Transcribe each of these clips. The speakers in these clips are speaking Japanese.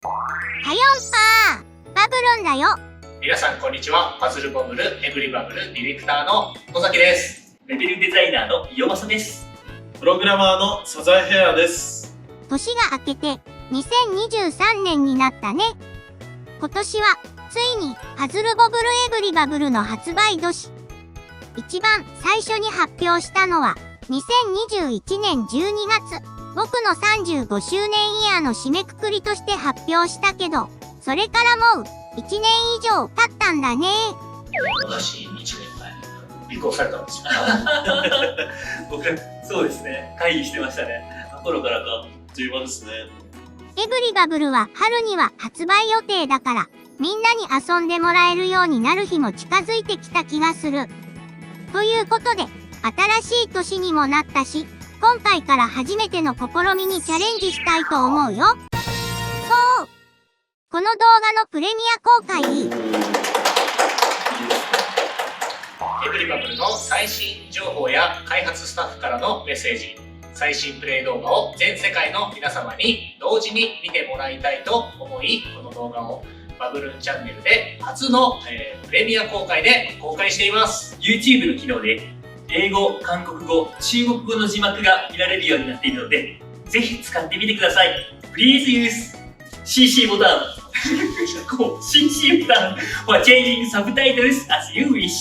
はよんぱー、バブルンだよ。皆さんこんにちは。パズルボブルエブリバブルディレクターの野崎です。レベルデザイナーの岩政です。プログラマーのサザエヘアです。年が明けて2023年になったね。今年はついにパズルボブルエブリバブルの発売年。一番最初に発表したのは2021年12月。僕の35周年イヤーの締めくくりとして発表したけど、それからもう1年以上経ったんだね。私1年前離婚されたんですよ。僕、そうですね。会議してましたね。あの頃からか。という間ですね。エブリバブルは春には発売予定だから、みんなに遊んでもらえるようになる日も近づいてきた気がする。ということで、新しい年にもなったし、今回から初めての試みにチャレンジしたいと思うよ。そう。この動画のプレミア公開。エブリバブルの最新情報や開発スタッフからのメッセージ、最新プレイ動画を全世界の皆様に同時に見てもらいたいと思い、この動画をバブルンチャンネルで初の、プレミア公開で公開しています。 YouTube の機能で英語、韓国語、中国語の字幕が見られるようになっているので、ぜひ使ってみてください。Please use CC ボタンCC ボタン for changing subtitles as you wish。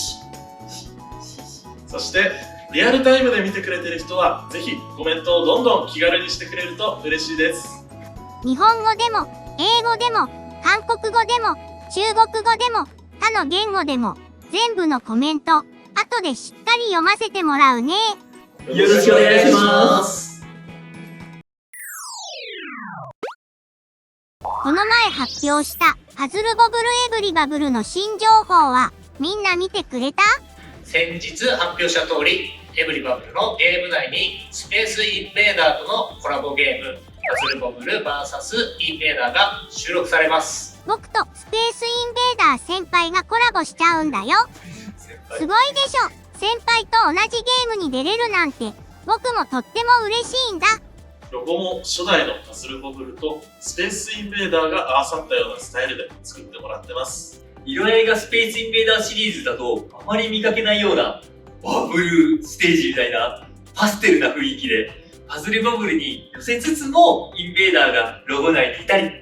そしてリアルタイムで見てくれてる人はぜひコメントをどんどん気軽にしてくれると嬉しいです。日本語でも、英語でも、韓国語でも、中国語でも、他の言語でも、全部のコメント、後でしっかり読ませてもらうね。よろしくお願いします。この前発表したパズルボブルエブリバブルの新情報はみんな見てくれた？先日発表した通り、エブリバブルのゲーム内にスペースインベーダーとのコラボゲーム、パズルボブル VS インベーダーが収録されます。僕とスペースインベーダー先輩がコラボしちゃうんだよ。すごいでしょ。先輩と同じゲームに出れるなんて僕もとっても嬉しいんだ。ロゴも初代のパズルボブルとスペースインベーダーが合わさったようなスタイルで作ってもらってます。色合いがスペースインベーダーシリーズだとあまり見かけないようなバブルステージみたいなパステルな雰囲気で、パズルボブルに寄せつつもインベーダーがロゴ内にいたり、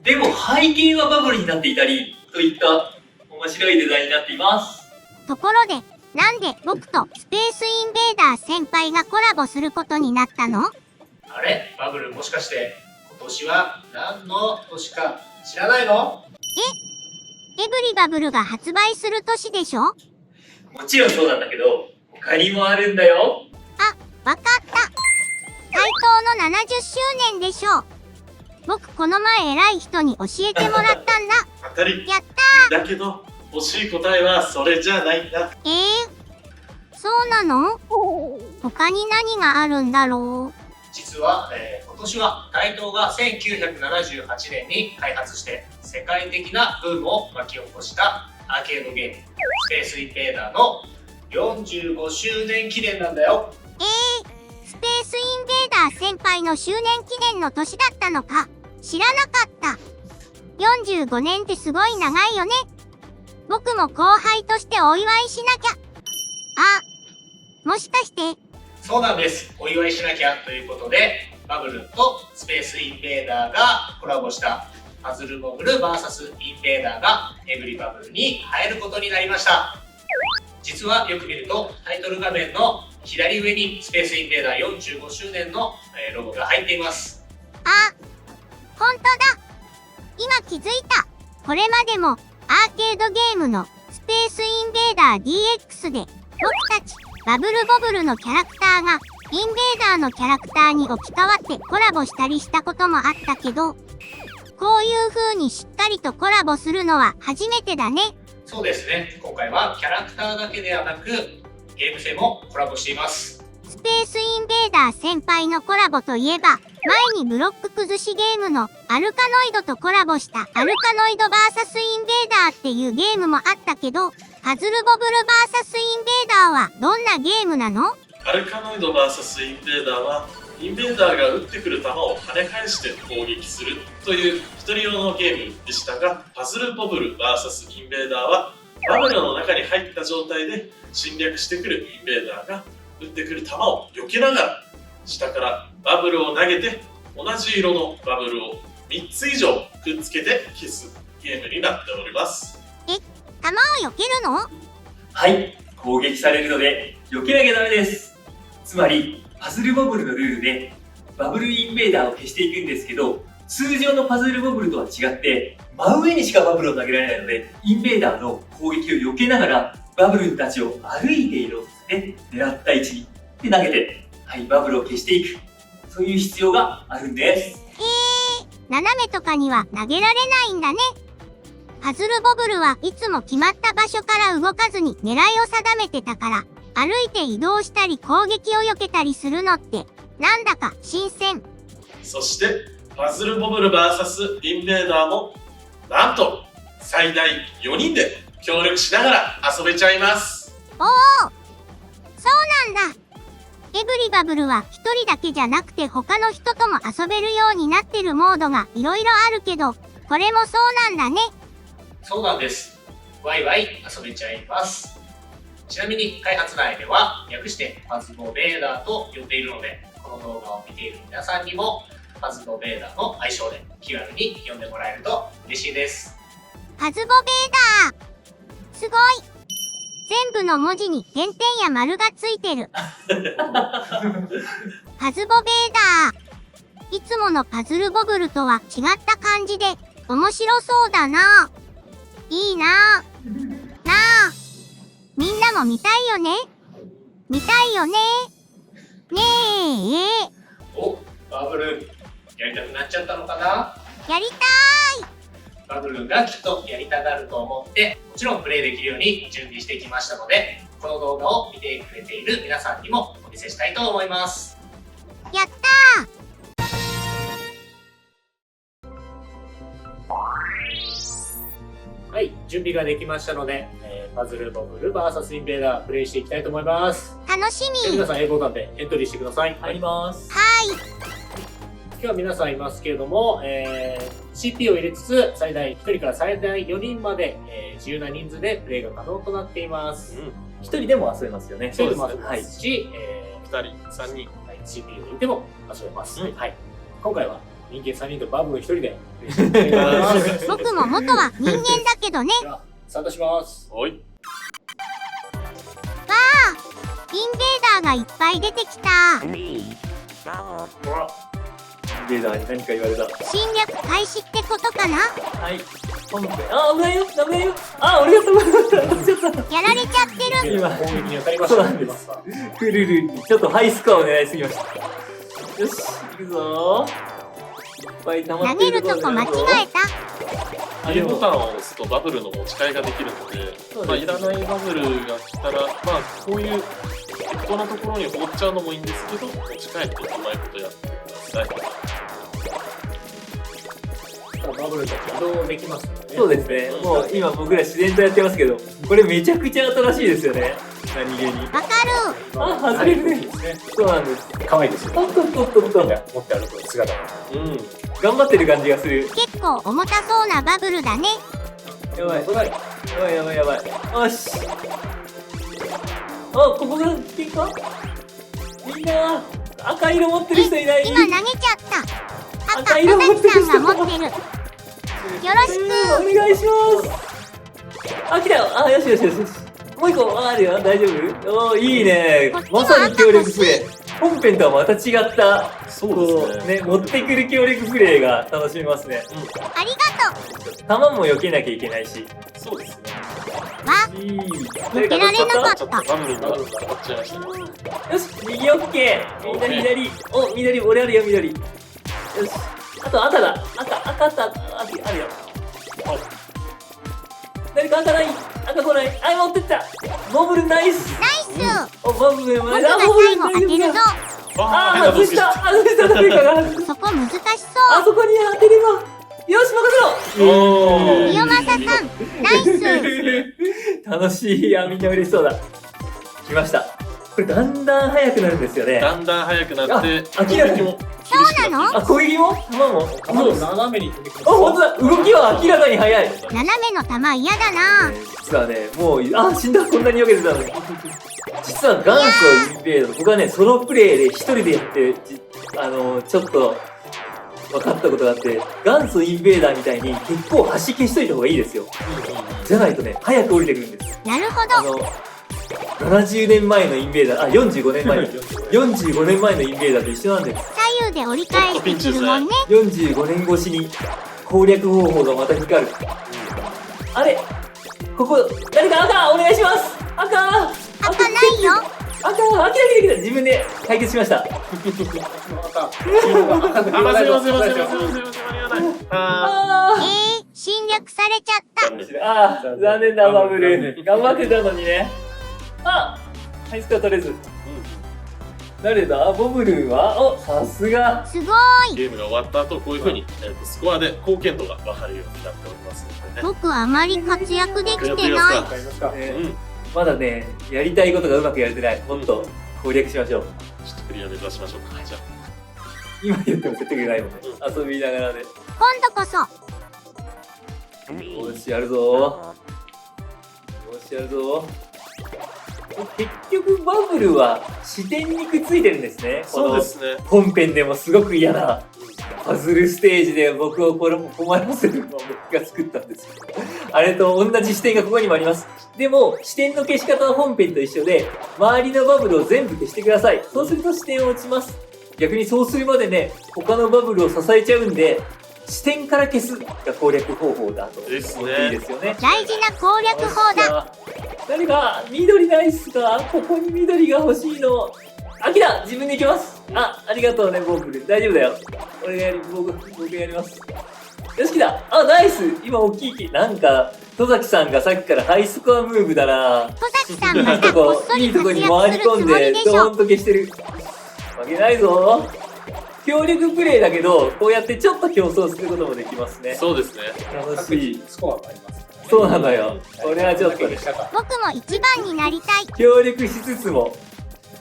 でも背景はバブルになっていたりといった面白いデザインになっています。ところで、なんで僕とスペースインベーダー先輩がコラボすることになったの？あれ、バブルもしかして今年は何の年か知らないの？エブリバブルが発売する年でしょ？もちろんそうなんだけど、他にもあるんだよ。わかった。対等の70周年でしょう。僕この前偉い人に教えてもらったんだ。当たりやっただけど欲しい答えはそれじゃないんだ。そうなの？他に何があるんだろう？実は、今年は台東が1978年に開発して世界的なブームを巻き起こしたアーケードゲームスペースインベーダーの45周年記念なんだよ。スペースインベーダー先輩の周年記念の年だったのか。知らなかった。45年ってすごい長いよね。僕も後輩としてお祝いしなきゃ。もしかして。そうなんです。お祝いしなきゃということで、バブルとスペースインベーダーがコラボしたパズルボブル VS インベーダーがエブリバブルに入ることになりました。実はよく見るとタイトル画面の左上にスペースインベーダー45周年のロゴが入っています。ほんとだ。今気づいた。これまでもアーケードゲームのスペースインベーダー DX で僕たちバブルボブルのキャラクターがインベーダーのキャラクターに置き換わってコラボしたりしたこともあったけど、こういう風にしっかりとコラボするのは初めてだね。そうですね。今回はキャラクターだけではなくゲーム性もコラボしています。スペースインベーダー先輩のコラボといえば、前にブロック崩しゲームのアルカノイドとコラボしたアルカノイド VS インベーダーっていうゲームもあったけど、パズルボブル VS インベーダーはどんなゲームなの？アルカノイド VS インベーダーはインベーダーが撃ってくる球を跳ね返して攻撃するという一人用のゲームでしたが、パズルボブル VS インベーダーはバブルの中に入った状態で侵略してくるインベーダーが撃ってくる球を避けながら下からバブルを投げて同じ色のバブルを3つ以上くっつけて消すゲームになっております。弾を避けるの？はい、攻撃されるので避けなきゃダメです。つまりパズルボブルのルールでバブルインベーダーを消していくんですけど、通常のパズルボブルとは違って真上にしかバブルを投げられないので、インベーダーの攻撃を避けながらバブルたちを歩いて移動させて狙った位置にで投げて、はい、バブルを消していく、そういう必要があるんです。斜めとかには投げられないんだね。パズルボブルはいつも決まった場所から動かずに狙いを定めてたから、歩いて移動したり攻撃を避けたりするのってなんだか新鮮。そしてパズルボブル VS インベーダーもなんと最大4人で協力しながら遊べちゃいます。そうなんだ。エブリバブルは一人だけじゃなくて他の人とも遊べるようになってるモードがいろいろあるけど、これもそうなんだね。そうなんです。ワイワイ遊べちゃいます。ちなみに開発内では略してパズボベーダーと呼んでいるので、この動画を見ている皆さんにもパズボベーダーの愛称で気軽に呼んでもらえると嬉しいです。パズボベーダー。すごい。全部の文字に点々や丸がついてる。パズボベーダー。いつものパズルボブルとは違った感じで面白そうだな。いいなあ。みんなも見たいよね？見たいよね？ねえ。お、バブルやりたくなっちゃったのかな？やりたい。バブルがきっとやりたがると思って、もちろんプレイできるように準備してきましたので、この動画を見てくれている皆さんにもお見せしたいと思います。やったー。はい、準備ができましたので、パズルボブル VS インベーダープレイしていきたいと思います。楽しみ。皆さん英語ボタンでエントリーしてください。入ります。今日は皆さんいますけれども、CP を入れつつ最大1人から最大4人まで、自由な人数でプレイが可能となっています。一人でも遊べますよね。1人でも遊べまはい。すし、2人、3人。はい、CP を入れても遊べます。うんはい。今回は人間3人とバブル1人でプレイしていきたいと思います。僕も元は人間だけどね。ではスタートします。おい。インベーダーがいっぱい出てきた。ベーダーに何か言われた。侵略開始ってことかな？はい。本編。あ、危ないよ、ダメよ。あ、俺が飛ばなちょっと。やられちゃってる。今攻撃に当たりました。そうなんですクルルにちょっとハイスコアを狙いすぎました。よし、行くぞー。いっぱい溜ま投げっているるとこ間違えた。あ、 B でもボタンを押すとバブルの持ち替えができるので、まあ、いらないバブルが来たら、まあ、こういう適当なところに放っちゃうのもいいんですけど、持ち帰ってうまいことやってください。バブルと移動できますのでね。そうですね。もう今僕ら自然とやってますけど、これめちゃくちゃ新しいですよね。何気に。わかる。あ、外れるね。ですね。そうなんです。可愛いですよ。おっとっとっとっと。持って歩く姿が。頑張ってる感じがする。結構重たそうなバブルだね。やばい。危ない。やばいやばいやばい。よし。あ、ここがピンかみんな、赤色持ってる人いない？今投げちゃった。赤色持ってる人さんが持ってる。よろしく。お願いします。あ、来たよ。あ、よしよしよしよし。もう一個あるよ。大丈夫？おー、いいね。まさに協力プレイ。本編とはまた違ったそうですね。持ってくる協力プレイが楽しめますね。ありがとう。弾も避けなきゃいけないし。そうですね。わ、いい。避けられなかちょっとった。バブルに当たっちゃいましたね。よし、右オッケー。左左。お、緑、俺あるよ、緑。よし。あと赤だ。赤あった。あるよ。誰か赤ない。赤来ない。あ、持ってった。ボブルナイス。ナイス。お、ボブル僕が最後当てるぞ。あー、外した誰かが。そこ難しそう。あそこに当てれば。よし、任せろ。おー。清正さん、ナイス。楽しい。いや、みんな嬉しそうだ。来ました。これだんだん速くなるんですよね。だんだん速くなってあ明らかにも厳しくなっていあ、攻撃も球も球を斜めに飛び込む。あ、本当だ、動きは明らかに速い。斜めの球嫌だな。実はね、もう、あ、死んだ、こんなに避けてたのに。実は元祖インベーダー、僕はね、ソロプレイで一人でやって、ちょっと分かったことがあって、元祖インベーダーみたいに結構端消しといた方がいいですよ。じゃないとね、早く降りてくるんです。なるほど。 70年前のインベーダー、あ、45年前の45年前のインベーダーと一緒なんです。左右で折り返してくるもんね。 45年越しに攻略方法がまた光る。あれ、ここ誰か赤お願いします。赤赤ないよ。赤来た自分で解決しました。赤、黄色が赤くあ、すいません間に合わない。あ侵略されちゃった。ああ、残念だバブル。頑張ってたのにね。あ、ハイスコア取れず。誰だボブルは？お、さすが。すごい。ゲームが終わった後こういう風に、スコアで貢献度が分かるようになっておりますのでね。僕あまり活躍できてない。わかりますか。まだね、やりたいことがうまくやれてない。もっと攻略しましょう。ちょっとクリア目指しましょうか。じゃあ今言っても説得ないもんね。遊びながらで。今度こそ。よし、やるぞ。よし、やるぞ。結局バブルは視点にくっついてるんですね。そうですね。この本編でもすごく嫌なパズルステージで僕を困らせるのを僕が作ったんですよ。あれと同じ視点がここにもあります。でも視点の消し方は本編と一緒で、周りのバブルを全部消してください。そうすると視点を落ちます。逆にそうするまでね、他のバブルを支えちゃうんで、視点から消すが攻略方法だと思っていいですよね。大事な攻略法だ。誰か緑ないっすか？ここに緑が欲しいの。アキラ自分で行きます。ありがとうねボブル。大丈夫だよ。僕やります。よし来た。あ、ナイス。今大きい木。なんか戸崎さんがさっきからハイスコアムーブだな。戸崎さんまたこっそりいいとこ活に回り躍するつも込んでドりでしょ。ーンと消してる。負けないぞ。協力プレイだけど、こうやってちょっと競争することもできますね。そうですね。楽しい。スコアがあります。そうなのよ。これはちょっとね、僕も一番になりたい。協力しつつも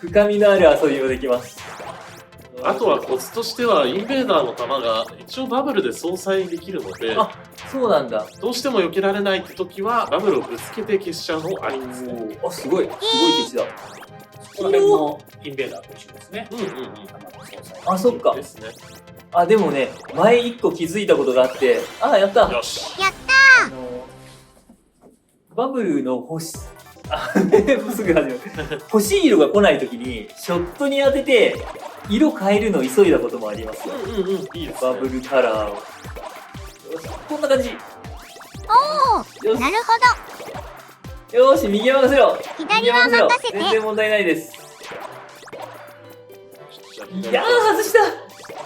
深みのある遊びもできます。あとはコツとしてはインベーダーの球が一応バブルで相殺できるので、あ、そうなんだ。どうしても避けられないって時はバブルをぶつけて消しちゃうのもありですね。あ、すごい消しだ。この辺のインベーダーと一緒ですね。あ、そっかで。すね。あ、でもね、前一個気づいたことがあって、やった。よし。やっバブルのすぐ始まる。欲しい色が来ないときに、ショットに当てて、色変えるのを急いだこともありますよ。いいですね。バブルカラーを。よし、こんな感じ。おお、なるほよし、右任せろ。ど。左は任せて。全然問題ないです。じゃあいやー、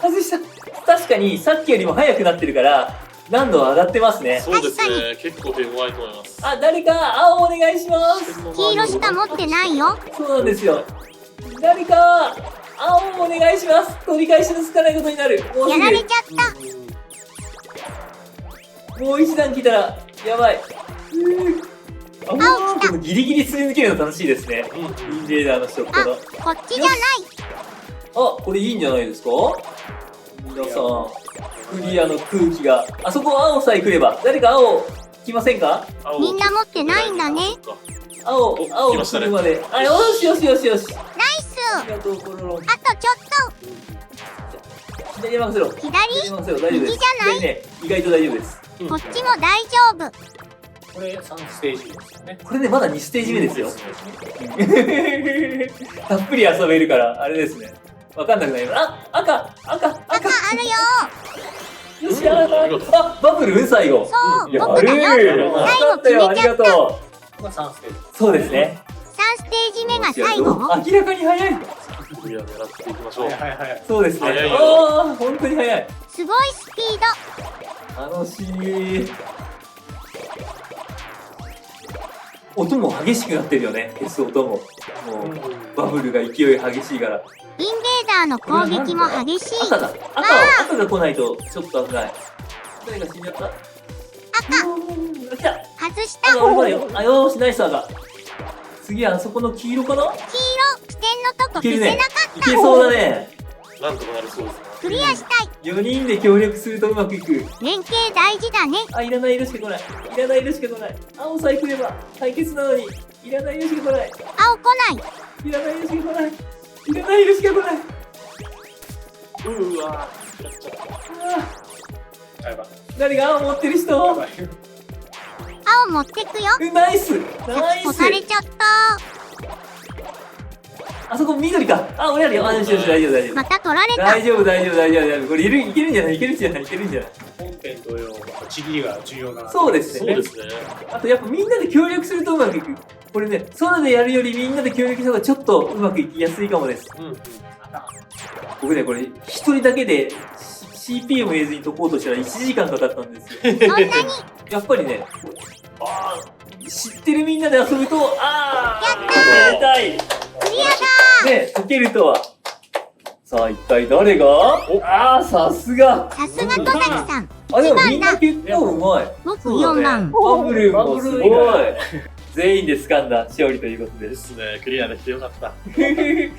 外した。確かに、さっきよりも速くなってるから、難度は上がってますね。そうですね。結構手強いと思います。誰か、青お願いします。黄色しか持ってないよ。そうなんですよ。誰か、青お願いします。取り返しのつかないことになる。もうすぐやられちゃった。もう一段来たら、やばい。青来た。ギリギリすり抜けるの楽しいですね。インベーダーのショットの。こっちじゃない。これいいんじゃないですか？皆さん、クリアの空気が。あそこ青さえ来れば。誰か青来ませんか？みんな持ってないんだね。青来ましたね来るまで。よし。ナイス。ありがとう、コロロン。あとちょっ左任せろ。と。左？任せろ、大丈夫です。右じゃない左ね、意外と大丈夫です。こっちも大丈夫。これ3ステージですよね。これね、まだ2ステージ目ですよ。たっぷり遊べるから、あれですね。わかんなくなります。赤赤あるよ。よし、バブル最後。そう、や僕だよ。る最後よかったよ、ありがとう。これが3ステージ。そうですね。 3ステージ目が最後。明らかに早い。クリア狙っていきましょう。はい。そうですね。早いよ本当に早い。すごいスピード。楽しい。音も激しくなってるよね。消す音も。もうバブルが勢い激しいから。インベーダーの攻撃も激しい。赤だ。赤が来ないとちょっと危ない。誰が死んじゃった？赤。来た。外した。俺までよ。よーし、ナイス赤。次はあそこの黄色かな？黄色、ステと消せなかっいけそうだね。なんとかなりそうですね。た。クリアしたい。 4人で協力するとうまくいく。連携大事だね。あ、いらない色しか来ない。いらない色しか来ない。青さえ来れば解決なのに。いらない色しか来ない。青来ない。いらない色しか来ない。いらない色しか来ない。うわやっちゃった。あやばい。誰が青持ってる人。やばい。青持ってくよ。ナイスナイス。押されちゃった。あそこ緑か。あ、俺あるよ。あ、よしよし、大丈夫大丈夫。また取られた。大丈夫大丈夫大丈夫大丈夫。これいけるんじゃないいけるんじゃないいけるんじゃない。本編同様、ちぎりが重要な。そうですね。そうですね。あとやっぱみんなで協力するとうまくいく。これね、ソロでやるよりみんなで協力した方がちょっとうまくいきやすいかもです。うんうん。僕ね、これ一人だけで CP も入れずに解こうとしたら1時間かかったんですよ。そんなに。やっぱりね、知ってるみんなで遊ぶと、やったやりたいクリアだ。ね、解けるとは。さあ、一体誰がさすがさすが戸崎さん。あ、でもみん1番だ。な結構うまい。僕4番。バブルもすごいバブル。全員で掴んだ勝利ということで。ですすね。クリアできてよかった。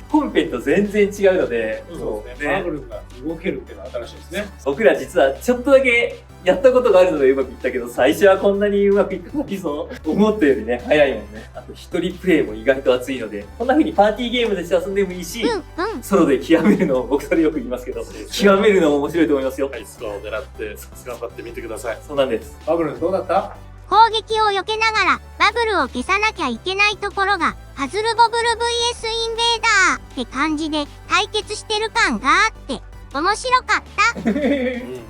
本編と全然違うので、そうですね。バブルが動けるっていうのは新しいですね。僕ら実はちょっとだけやったことがあるのでうまくいったけど、最初はこんなにうまくいかないぞ。思ったよりね、早いもんね。あと一人プレイも意外と熱いので、こんな風にパーティーゲームでして遊んでもいいし、うん。ソロで極めるのを、僕それよく言いますけど、極めるのも面白いと思いますよ。ハイスコアを狙って頑張ってみてください。そうなんです。バブルどうだった？攻撃を避けながらバブルを消さなきゃいけないところがパズルボブル VS インベーダーって感じで対決してる感があって面白かった。うんうん。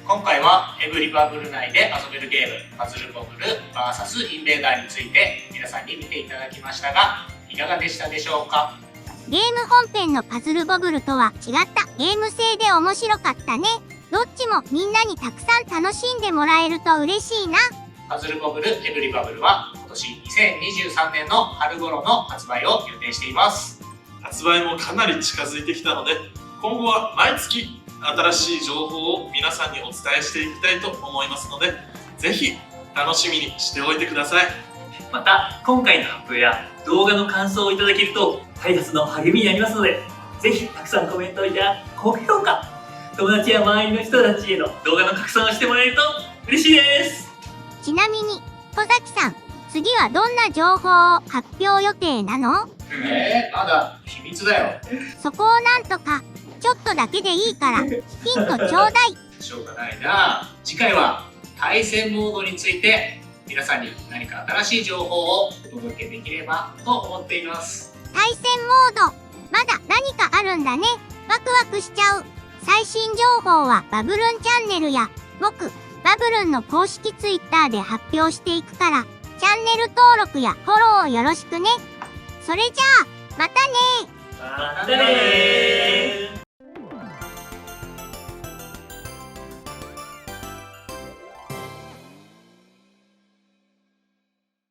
今回はエブリバブル内で遊べるゲームパズルボブル VS インベーダーについて皆さんに見ていただきましたがいかがでしたでしょうか。ゲーム本編のパズルボブルとは違ったゲーム性で面白かったね。どっちもみんなにたくさん楽しんでもらえると嬉しいな。パズルボブルエブリバブルは今年2023年の春頃の発売を予定しています。発売もかなり近づいてきたので、今後は毎月新しい情報を皆さんにお伝えしていきたいと思いますので、ぜひ楽しみにしておいてください。また、今回の発表や動画の感想をいただけると開発の励みになりますので、ぜひたくさんコメントや高評価、友達や周りの人たちへの動画の拡散をしてもらえると嬉しいです。ちなみに戸崎さん、次はどんな情報を発表予定なの？まだ秘密だよ。そこをなんとかちょっとだけでいいからヒントちょうだい。しょうがないな。次回は対戦モードについて皆さんに何か新しい情報をお届けできればと思っています。対戦モードまだ何かあるんだね。ワクワクしちゃう。最新情報はバブルンチャンネルや僕バブルンの公式ツイッターで発表していくからチャンネル登録やフォローをよろしくね。それじゃあまたね。またねー。